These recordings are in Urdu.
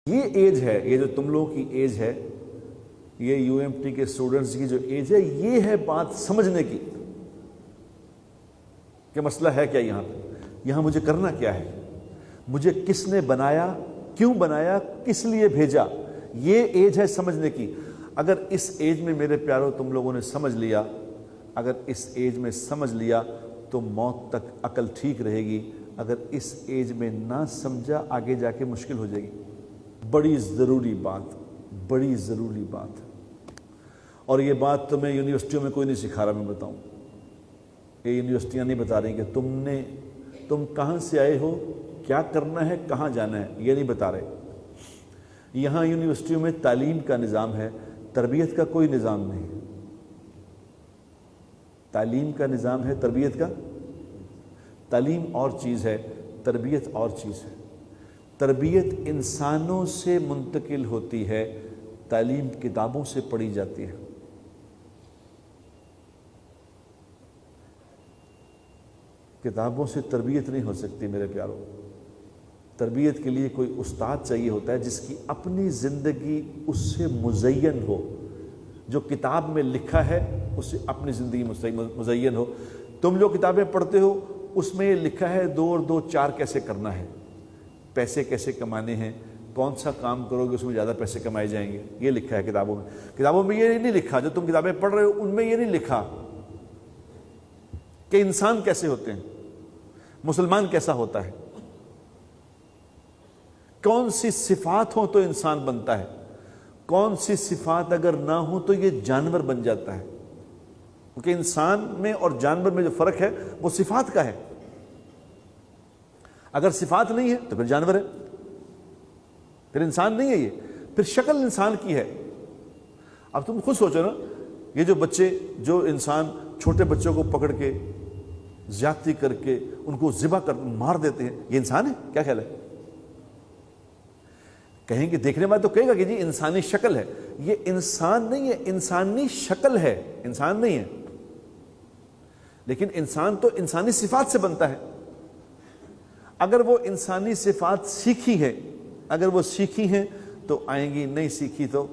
یہ ایج ہے، یہ جو تم لوگوں کی ایج ہے، یہ یو ایم ٹی کے اسٹوڈنٹس کی جو ایج ہے، یہ ہے بات سمجھنے کی کہ مسئلہ ہے کیا، یہاں مجھے کرنا کیا ہے، مجھے کس نے بنایا، کیوں بنایا، کس لیے بھیجا۔ یہ ایج ہے سمجھنے کی۔ اگر اس ایج میں میرے پیاروں تم لوگوں نے سمجھ لیا، اگر اس ایج میں سمجھ لیا تو موت تک عقل ٹھیک رہے گی۔ اگر اس ایج میں نہ سمجھا، آگے جا کے مشکل ہو جائے گی۔ بڑی ضروری بات، بڑی ضروری بات ہے، اور یہ بات تمہیں یونیورسٹیوں میں کوئی نہیں سکھا رہا، میں بتاؤں، یہ یونیورسٹیاں نہیں بتا رہی کہ تم کہاں سے آئے ہو، کیا کرنا ہے، کہاں جانا ہے، یہ نہیں بتا رہے۔ یہاں یونیورسٹیوں میں تعلیم کا نظام ہے، تربیت کا کوئی نظام نہیں۔ تعلیم کا نظام ہے، تربیت کا، تعلیم اور چیز ہے، تربیت اور چیز ہے۔ تربیت انسانوں سے منتقل ہوتی ہے، تعلیم کتابوں سے پڑھی جاتی ہے۔ کتابوں سے تربیت نہیں ہو سکتی میرے پیاروں۔ تربیت کے لیے کوئی استاد چاہیے ہوتا ہے جس کی اپنی زندگی اس سے مزین ہو، جو کتاب میں لکھا ہے اس سے اپنی زندگی مزین ہو۔ تم جو کتابیں پڑھتے ہو اس میں یہ لکھا ہے 2 اور 2 4 کیسے کرنا ہے، پیسے کیسے کمانے ہیں، کون سا کام کرو گے اس میں زیادہ پیسے کمائے جائیں گے، یہ لکھا ہے کتابوں میں۔ کتابوں میں یہ نہیں لکھا، جو تم کتابیں پڑھ رہے ہو ان میں یہ نہیں لکھا کہ انسان کیسے ہوتے ہیں، مسلمان کیسا ہوتا ہے، کون سی صفات ہوں تو انسان بنتا ہے، کون سی صفات اگر نہ ہوں تو یہ جانور بن جاتا ہے۔ کیونکہ انسان میں اور جانور میں جو فرق ہے وہ صفات کا ہے۔ اگر صفات نہیں ہے تو پھر جانور ہے، پھر انسان نہیں ہے، یہ پھر شکل انسان کی ہے۔ اب تم خود سوچو نا، یہ جو بچے، جو انسان چھوٹے بچوں کو پکڑ کے زیادتی کر کے ان کو ذبح کر مار دیتے ہیں، یہ انسان ہے؟ کیا خیال ہے؟ کہیں گے دیکھنے والے تو کہے گا کہ جی انسانی شکل ہے، یہ انسان نہیں ہے، انسانی شکل ہے، انسان نہیں ہے۔ لیکن انسان تو انسانی صفات سے بنتا ہے۔ اگر وہ انسانی صفات سیکھی ہے، اگر وہ سیکھی ہیں تو آئیں گی، نہیں سیکھی تو۔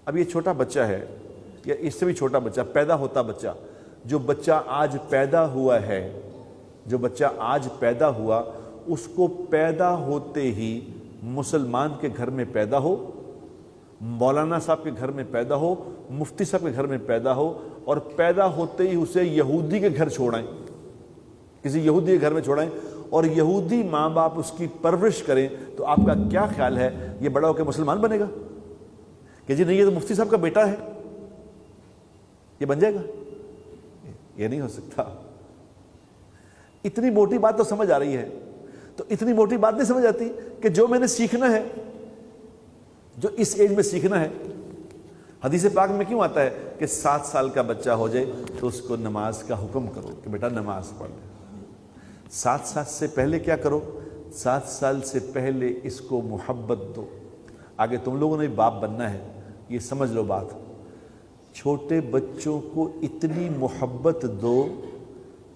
اب یہ چھوٹا بچہ ہے یا اس سے بھی چھوٹا بچہ، پیدا ہوتا بچہ، جو بچہ آج پیدا ہوا ہے، جو بچہ آج پیدا ہوا، اس کو پیدا ہوتے ہی مسلمان کے گھر میں پیدا ہو، مولانا صاحب کے گھر میں پیدا ہو، مفتی صاحب کے گھر میں پیدا ہو، اور پیدا ہوتے ہی اسے یہودی کے گھر چھوڑائیں، کسی یہودی کے گھر میں چھوڑائیں، اور یہودی ماں باپ اس کی پرورش کریں، تو آپ کا کیا خیال ہے یہ بڑا ہو کے مسلمان بنے گا؟ کہ جی نہیں یہ تو مفتی صاحب کا بیٹا ہے، یہ بن جائے گا؟ یہ نہیں ہو سکتا۔ اتنی موٹی بات تو سمجھ آ رہی ہے، تو اتنی موٹی بات نہیں سمجھ آتی کہ جو میں نے سیکھنا ہے، جو اس ایج میں سیکھنا ہے۔ حدیث پاک میں کیوں آتا ہے کہ 7 سال کا بچہ ہو جائے تو اس کو نماز کا حکم کرو کہ بیٹا نماز پڑھ لے۔ 7 سال سے پہلے کیا کرو؟ 7 سال سے پہلے اس کو محبت دو۔ آگے تم لوگوں نے باپ بننا ہے، یہ سمجھ لو بات۔ چھوٹے بچوں کو اتنی محبت دو،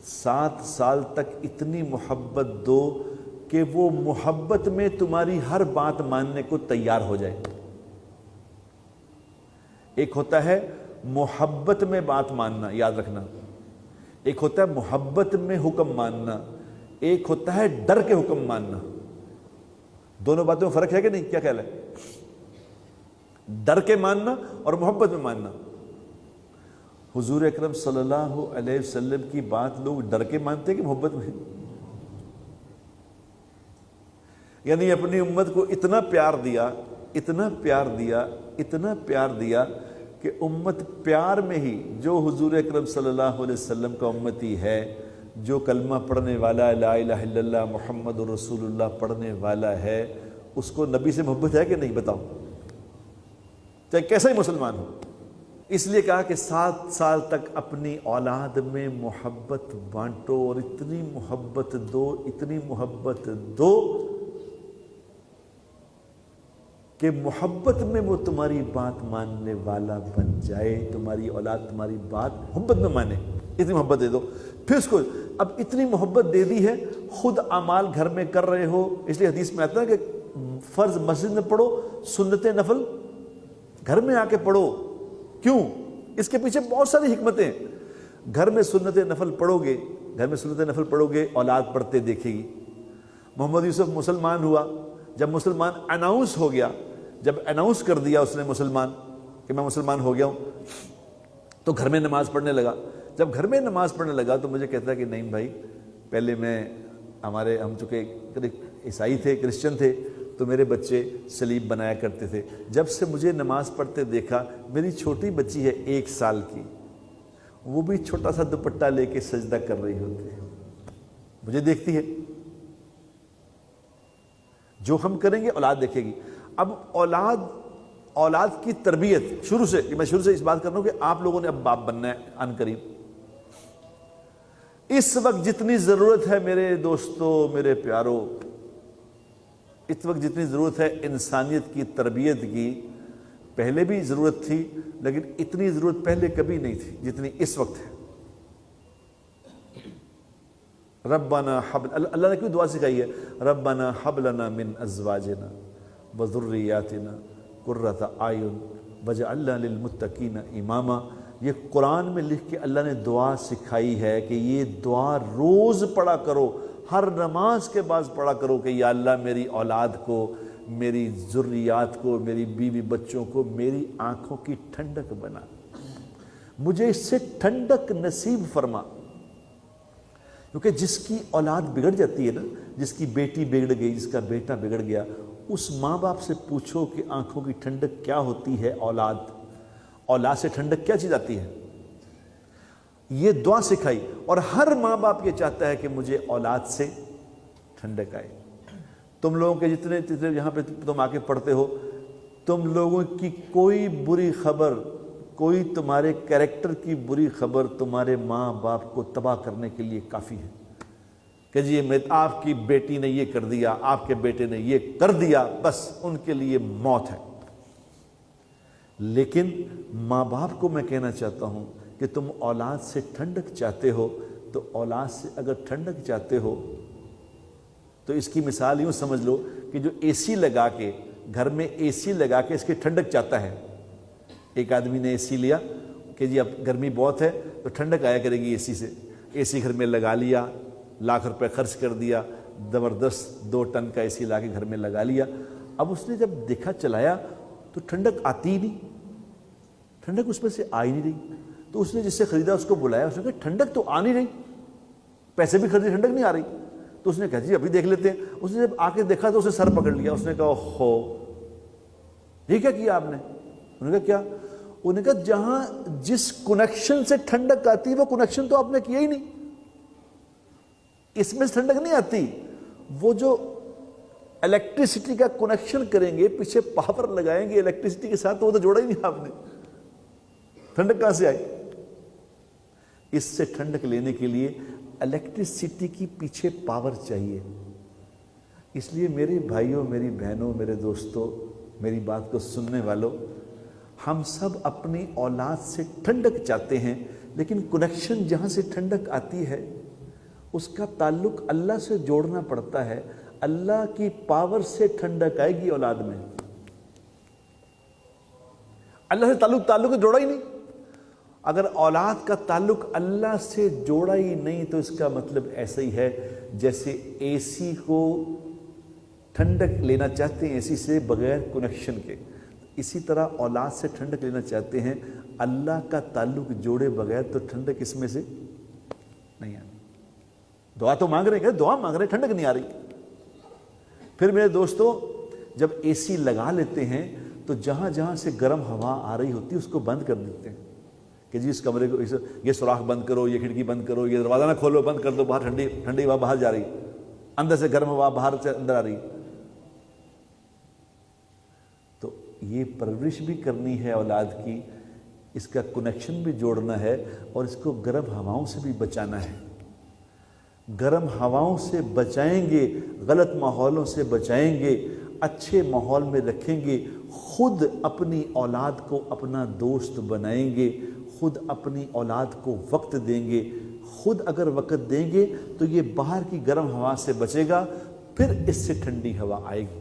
7 سال تک اتنی محبت دو کہ وہ محبت میں تمہاری ہر بات ماننے کو تیار ہو جائے۔ ایک ہوتا ہے محبت میں بات ماننا، یاد رکھنا، ایک ہوتا ہے محبت میں حکم ماننا، ایک ہوتا ہے ڈر کے حکم ماننا۔ دونوں باتوں میں فرق ہے کہ نہیں؟ کیا خیال ہے؟ ڈر کے ماننا اور محبت میں ماننا۔ حضور اکرم صلی اللہ علیہ وسلم کی بات لوگ ڈر کے مانتے ہیں کہ محبت میں؟ یعنی اپنی امت کو اتنا پیار دیا، اتنا پیار دیا، اتنا پیار دیا کہ امت پیار میں ہی، جو حضور اکرم صلی اللہ علیہ وسلم کا امتی ہے، جو کلمہ پڑھنے والا لا الہ الا اللہ محمد رسول اللہ پڑھنے والا ہے، اس کو نبی سے محبت ہے کہ نہیں؟ بتاؤ، چاہے کیسا ہی مسلمان ہو۔ اس لیے کہا کہ 7 سال تک اپنی اولاد میں محبت بانٹو، اور اتنی محبت دو، اتنی محبت دو کہ محبت میں وہ تمہاری بات ماننے والا بن جائے، تمہاری اولاد تمہاری بات محبت میں مانے۔ اتنی محبت دے دو، پھر اس کو اب اتنی محبت دے دی ہے، خود اعمال گھر میں کر رہے ہو، اس لیے حدیث میں آتا ہے کہ فرض مسجد میں پڑھو، سنت نفل گھر میں آ کے پڑھو. کیوں؟ اس کے پیچھے بہت ساری حکمتیں. گھر میں سنت نفل پڑھو گے، گھر میں سنت نفل پڑھو گے، اولاد پڑھتے دیکھے گی. محمد یوسف مسلمان ہوا، جب مسلمان اناؤنس ہو گیا، جب اناؤنس کر دیا اس نے مسلمان کہ میں مسلمان ہو گیا ہوں، تو گھر میں نماز پڑھنے لگا. جب گھر میں نماز پڑھنے لگا تو مجھے کہتا ہے کہ نہیں بھائی، پہلے ہم چونکہ عیسائی تھے، کرسچن تھے، تو میرے بچے صلیب بنایا کرتے تھے. جب سے مجھے نماز پڑھتے دیکھا، میری چھوٹی بچی ہے 1 سال کی، وہ بھی چھوٹا سا دوپٹہ لے کے سجدہ کر رہی ہوتی ہے، مجھے دیکھتی ہے. جو ہم کریں گے اولاد دیکھے گی. اب اولاد کی تربیت میں شروع سے اس بات کر رہا ہوں کہ آپ لوگوں نے اب باپ بننا ہے ان قریب. اس وقت جتنی ضرورت ہے میرے دوستو، میرے پیارو، اس وقت جتنی ضرورت ہے انسانیت کی تربیت کی، پہلے بھی ضرورت تھی، لیکن اتنی ضرورت پہلے کبھی نہیں تھی جتنی اس وقت ہے. ربنا اللہ نے کیوں دعا سکھائی ہے؟ ربنا حب لنا من ازواجنا وذریاتنا قرۃ اعین واجعلنا للمتقین اماما. یہ قرآن میں لکھ کے اللہ نے دعا سکھائی ہے کہ یہ دعا روز پڑھا کرو، ہر نماز کے بعد پڑھا کرو کہ یا اللہ میری اولاد کو، میری ذریات کو، میری بیوی بچوں کو میری آنکھوں کی ٹھنڈک بنا، مجھے اس سے ٹھنڈک نصیب فرما. کیونکہ جس کی اولاد بگڑ جاتی ہے نا، جس کی بیٹی بگڑ گئی، جس کا بیٹا بگڑ گیا، اس ماں باپ سے پوچھو کہ آنکھوں کی ٹھنڈک کیا ہوتی ہے. اولاد سے ٹھنڈک کیا چیز آتی ہے؟ یہ دعا سکھائی. اور ہر ماں باپ یہ چاہتا ہے کہ مجھے اولاد سے ٹھنڈک آئے. تم لوگوں کے جتنے یہاں پہ تم آ کے پڑھتے ہو، تم لوگوں کی کوئی بری خبر، کوئی تمہارے کریکٹر کی بری خبر تمہارے ماں باپ کو تباہ کرنے کے لیے کافی ہے کہ جی آپ کی بیٹی نے یہ کر دیا، آپ کے بیٹے نے یہ کر دیا، بس ان کے لیے موت ہے. لیکن ماں باپ کو میں کہنا چاہتا ہوں کہ تم اولاد سے ٹھنڈک چاہتے ہو، تو اولاد سے اگر ٹھنڈک چاہتے ہو تو اس کی مثال یوں سمجھ لو کہ جو اے سی لگا کے، گھر میں اے سی لگا کے اس کی ٹھنڈک چاہتا ہے. ایک آدمی نے اے سی لیا کہ جی اب گرمی بہت ہے تو ٹھنڈک آیا کرے گی اے سی سے. اے سی گھر میں لگا لیا، لاکھ روپے خرچ کر دیا، زبردست 2 ٹن کا اے سی لا کے گھر میں لگا لیا. اب اس نے جب دیکھا چلایا تو ٹھنڈک آتی ہی نہیں، ٹھنڈک اس میں سے آ ہی نہیں رہی. تو اس نے جس سے خریدا اس کو بلایا، اس نے کہا ٹھنڈک تو آ نہیں رہی، پیسے بھی خریدے ٹھنڈک نہیں آ رہی. تو اس نے کہا جی ابھی دیکھ لیتے ہیں. اس نے جب آ کے دیکھا تو اس نے سر پکڑ لیا. اس نے کہا ہو یہ کیا کیا آپ نے؟ انہوں نے کہا کیا؟ انہوں نے کہا جہاں جس کنیکشن سے ٹھنڈک آتی ہے وہ کنیکشن تو آپ نے کیا ہی نہیں، اس میں سے ٹھنڈک نہیں آتی. وہ جو الیکٹریسٹی کا کنیکشن کریں گے، پیچھے پاور لگائیں گے الیکٹریسٹی کے ساتھ، تو وہ تو جوڑا ہی نہیں آپ نے، ٹھنڈک کہاں سے آئی؟ اس سے ٹھنڈک لینے کے لیے الیکٹریسٹی کی پیچھے پاور چاہیے. اس لیے میرے بھائیوں، میری بہنوں، میرے دوستوں، میری بات کو سننے والوں، ہم سب اپنی اولاد سے ٹھنڈک چاہتے ہیں، لیکن کنیکشن جہاں سے ٹھنڈک آتی ہے اس کا تعلق اللہ سے جوڑنا پڑتا ہے. اللہ کی پاور سے ٹھنڈک آئے گی اولاد میں. اللہ سے تعلق جوڑا ہی نہیں. اگر اولاد کا تعلق اللہ سے جوڑا ہی نہیں تو اس کا مطلب ایسا ہی ہے جیسے اے سی کو ٹھنڈک لینا چاہتے ہیں اے سی سے بغیر کنیکشن کے، اسی طرح اولاد سے ٹھنڈک لینا چاہتے ہیں اللہ کا تعلق جوڑے بغیر، تو ٹھنڈک اس میں سے نہیں آتی. دعا تو مانگ رہے ہیں، دعا مانگ رہے ہیں، ٹھنڈک نہیں آ رہی. پھر میرے دوستو جب اے سی لگا لیتے ہیں تو جہاں جہاں سے گرم ہوا آ رہی ہوتی ہے اس کو بند کر دیتے ہیں کہ جی اس کمرے کو یہ سوراخ بند کرو، یہ کھڑکی بند کرو، یہ دروازہ نہ کھولو، بند کر دو، باہر ٹھنڈی ہوا باہر جا رہی، اندر سے گرم ہوا باہر سے اندر آ رہی. تو یہ پرورش بھی کرنی ہے اولاد کی، اس کا کنیکشن بھی جوڑنا ہے، اور اس کو گرم ہواؤں سے بھی بچانا ہے. گرم ہواؤں سے بچائیں گے، غلط ماحولوں سے بچائیں گے، اچھے ماحول میں رکھیں گے، خود اپنی اولاد کو اپنا دوست بنائیں گے، خود اپنی اولاد کو وقت دیں گے. خود اگر وقت دیں گے تو یہ باہر کی گرم ہوا سے بچے گا، پھر اس سے ٹھنڈی ہوا آئے گی.